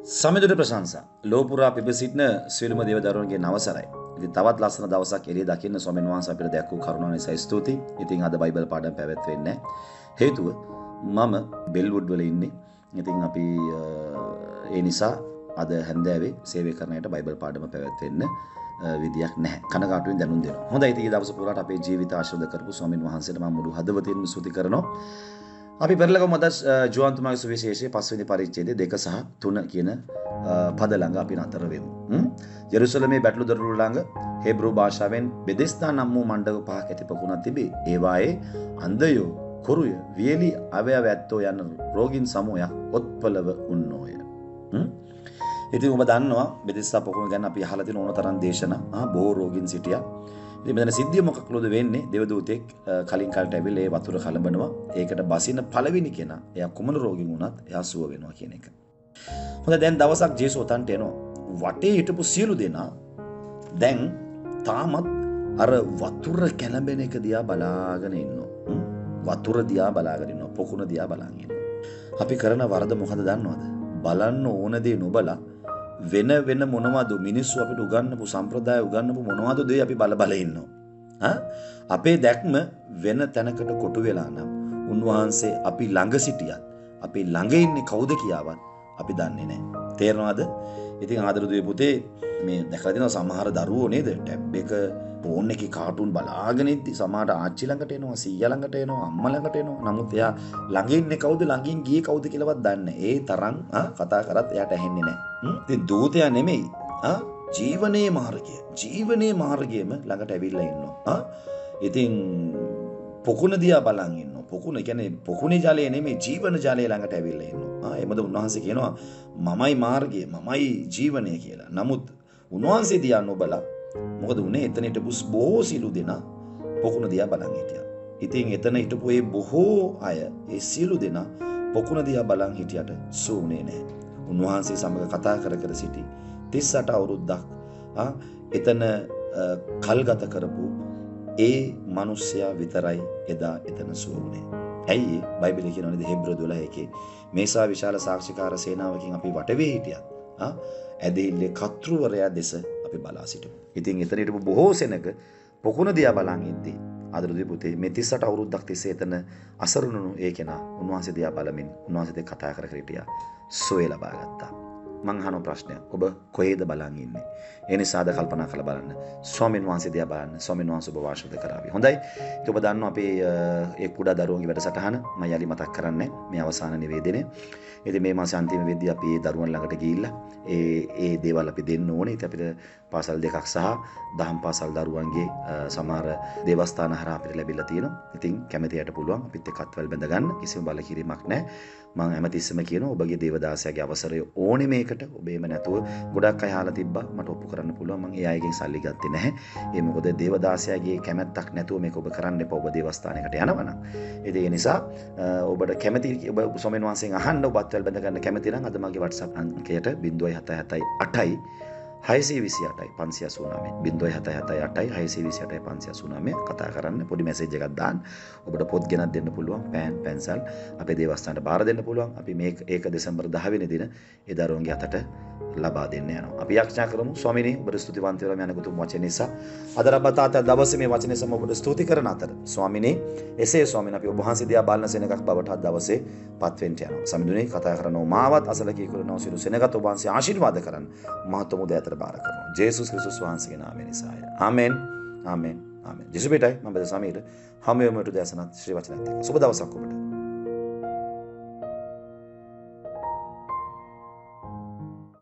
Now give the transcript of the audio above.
සමිඳුර ප්‍රශංසා ලෝපුරා පිපසිටින සියලුම දේවදරුවන්ගේ නවසරයි. ඉතින් තවත් ලස්සන දවසක් එළිය දකින්න ස්වාමීන් වහන්සේ අපිට දැක්වූ කරුණාව නිසා ස්තුතියි. ඉතින් අද බයිබල් පාඩම් පැවැත්වෙන්නේ හේතුව මම බෙල්වුඩ් වල ඉන්නේ. ඉතින් අපි ඒ නිසා අද හැන්දෑවේ සේවය කරන අයට බයිබල් පාඩම පැවැත්වෙන්න විදියක් නැහැ. කනගාටුවෙන් දැනුම් දෙනවා. හොඳයි. ඉතින් ඊ දවස් පුරාට අපේ ජීවිත ආශිර්වාද කරපු ස්වාමීන් වහන්සේට මම මුළු හදවතින්ම ස්තුති කරනවා. අපි පෙරලගමු අද ජෝහන් තුමාගේ සුවිශේෂයේ 5 වෙනි පරිච්ඡේදයේ 2 සහ 3 කියන පද ළඟ අපි නතර වෙමු. ජෙරුසලමේ බැටළු දොරටු ළඟ හේබ්‍රු භාෂාවෙන් බෙදෙස්දා නම් වූ මණ්ඩප පහක් ඇති පොකුණක් තිබේ. ඒවායේ අන්ධයෝ, කුරුය, වියලි අවයව ඇත්තෝ යන රෝගීන් සමූහයක් ඔත්පලව උන්නෝය. ඉතින් ඔබ දන්නවා බෙදෙස්දා පොකුණ ගැන අපි අහලා තියෙන ඕන තරම් දේශනා බොහෝ රෝගීන් සිටියා. ඉතින් මෙතන සිද්ධිය මොකක්ද වෙන්නේ? දේවදූතෙක් කලින් කාලට ඇවිල්ලා ඒ වතුර කලබනවා. ඒකට බසින පළවෙනි කෙනා එයා කුමන රෝගින් වුණත් එයා සුව වෙනවා කියන එක. හොඳයි, දැන් දවසක් ජේසුස් උතන්ට එනවා. වටේ හිටපු සියලු දෙනා දැන් තාමත් අර වතුර කැළඹෙන එක දිහා බලාගෙන ඉන්නවා. වතුර දිහා බලාගෙන ඉන්නවා. පොකුණ දිහා බලාගෙන ඉන්නවා. අපි කරන වරද මොකද දන්නවද? බලන්න ඕන දේ නොබලා වෙන මොනවද මිනිස්සු අපිට උගන්වපු සම්ප්‍රදාය උගන්වපු මොනවද දේ අපි බල ඉන්නවා. අපේ දැක්ම වෙන තැනකට කොටු වෙලා නම් උන්වහන්සේ අපි ළඟ සිටියත් අපි ළඟ ඉන්නේ කවුද කියාවත් අපි දන්නේ නැහැ. තේරෙනවද? ඉතින් ආදරදුවේ පුතේ මේ දැකලා තියෙනවා සමහර දරුවෝ නේද ටැබ් එක ෆෝන් එකේ කාටුන් බලාගෙන ඉද්දි සමහරට ආච්චි ළඟට එනවා, සීයා ළඟට එනවා, අම්මා ළඟට එනවා. නමුත් එයා ළඟ ඉන්නේ කවුද, ළඟින් ගියේ කවුද කියලාවත් දන්නේ නැහැ. ඒ තරම් කතා කරත් එයාට ඇහෙන්නේ නැහැ. ඉතින් දූතයා නෙමෙයි ජීවනයේ මාර්ගයේම ළඟට ඇවිල්ලා ඉන්නවා. ඉතින් පොකුණ දිහා බලන් ඉන්නවා. පොකුණ කියන්නේ පොකුණේ ජලය නෙමෙයි, ජීවන ජලය ළඟට ඇවිල්ලා ඉන්නවා. එමද උන්වහන්සේ කියනවා මමයි මාර්ගය, මමයි ජීවනය කියලා. නමුත් උන්වහන්සේ දිහා නොබලා මොකද උනේ? එතන හිටපු බොහෝ සිළු දෙනා පොකුණ දිහා බලන් හිටියා. ඉතින් එතන හිටපු ඒ බොහෝ අය, ඒ සිළු දෙනා පොකුණ දිහා බලන් හිටියට සූනේ නැහැ. උන්වහන්සේ සමග කතා කර සිටි 38 අවුරුද්දක් එතන කල්ගත කරපු ඒ මිනිසයා විතරයි එදා එතන සූනේ. ඇයි? බයිබලයේ කියනවා නේද හෙබ්‍ර 12 මේසා විශාල සාක්ෂිකාර සේනාවකින් අපි වටවේ හිටියත් ඇදහිල්ලේ කතෘවරයා දෙස අපි බලා සිටිමු. ඉතින් එතන හිටපු බොහෝ සෙනඟ පොකුණ දිහා බලන් ඉද්දී ආදරේ පුතේ මේ 38 අවුරුද්දක් තිස්සේ එතන අසරුණුණු ඒ කෙනා උන්වහන්සේ දිහා බලමින් උන්වහන්සේට කතා කර හිටියා. සොය ලබා ගත්තා. මං අහන ප්‍රශ්නයක්, ඔබ කොහෙද බලන් ඉන්නේ? ඒ නිසා අද කල්පනා කරලා බලන්න. ස්වාමීන් වහන්සේ දිහා බලන්න. ස්වාමීන් වහන්සේ ඔබ ආශිර්වාද කරાવી. හොඳයි. ඒක ඔබ දන්නවා අපේ ඒ කුඩා දරුවන්ගේ වැඩසටහන මම යලි මතක් කරන්නේ මේ අවසාන නිවේදනය. ඉතින් මේ මාසේ අන්තිම වෙද්දී අපි ඒ දරුවන් ළඟට ගිහිල්ලා ඒ දේවල් අපි දෙන්න ඕනේ. ඉතින් අපිට පාසල් දෙකක් සහ දහම් පාසල් දරුවන්ගේ සමහර දේවස්ථාන හරහා අපිට ලැබිලා තියෙනවා. ඉතින් කැමැතියට පුළුවන් අපිත් එක්ක අත්වල බැඳ ගන්න. කිසිම බලකිරීමක් නැහැ. මම හැමතිස්සෙම කියනවා ඔබගේ දේවදාසයාගේ අවසරය ඕනේ මේකට. ඔබ එහෙම නැතුව ගොඩක් අය අහලා තිබ්බා මට ඔප්පු කරන්න පුළුවන්. මම ඒ අයගෙන් සල්ලි ගත්තේ නැහැ. ඒ මොකද දේවදාසයාගේ කැමැත්තක් නැතුව මේක ඔබ කරන්න එපා. ඔබ දේවස්ථානයකට යනවනම්. ඒ නිසා ඔබට කැමැති ඔබ ස්වාමීන් වහන්සේගෙන් අහන්න ඔබ අත්වල බැඳ ගන්න කැමැති නම් අද මගේ WhatsApp අංකයට 07778 628 589 07778 628 කතා කරන්න. පොඩි මැසේජ් එකක් දාන්න. ඔබට පොත් ගෙනත් දෙන්න පුළුවන්, පෑන් පැන්සල් අපේ දේවස්ථානට බාර දෙන්න පුළුවන්. අපි මේක දෙසැම්බර් 10 වෙනි දින ඒ දරුවන්ගේ අතට ලබා දෙන්න යනවා. අපි යාඥා කරමු. ස්වාමීනි ඔබට ස්තුතිවන්ත වෙනවා මේ අනුගත වචන නිසා. අද රබතාත දවසේ මේ වචනේ සම ඔබට ස්තුති කරන අතර ස්වාමීනි එසේ ස්වාමීනි අපි ඔබ වහන්සේ දිහා බලන සෙනඟක් බවට අද දවසේ පත් වෙන්න යනවා. සමිඳුනේ කතා කරනවා මාවත් අසලකී කරනවා සිරු සෙනඟත් ඔබ වහන්සේ ආශිර්වාද කරන්න. මහත්වම දයාතර බාර කරනවා. ජේසුස් ක්‍රිස්තුස් වහන්සේගේ නාමයෙන් නිසාය. ආමෙන්. ආමෙන්. ආමෙන්. ජේසුස් බේටයි මම බද සමීර. හැමෝම උට දැසනත් ශ්‍රී වචනත් එක්ක. සුබ දවසක් ඔබට.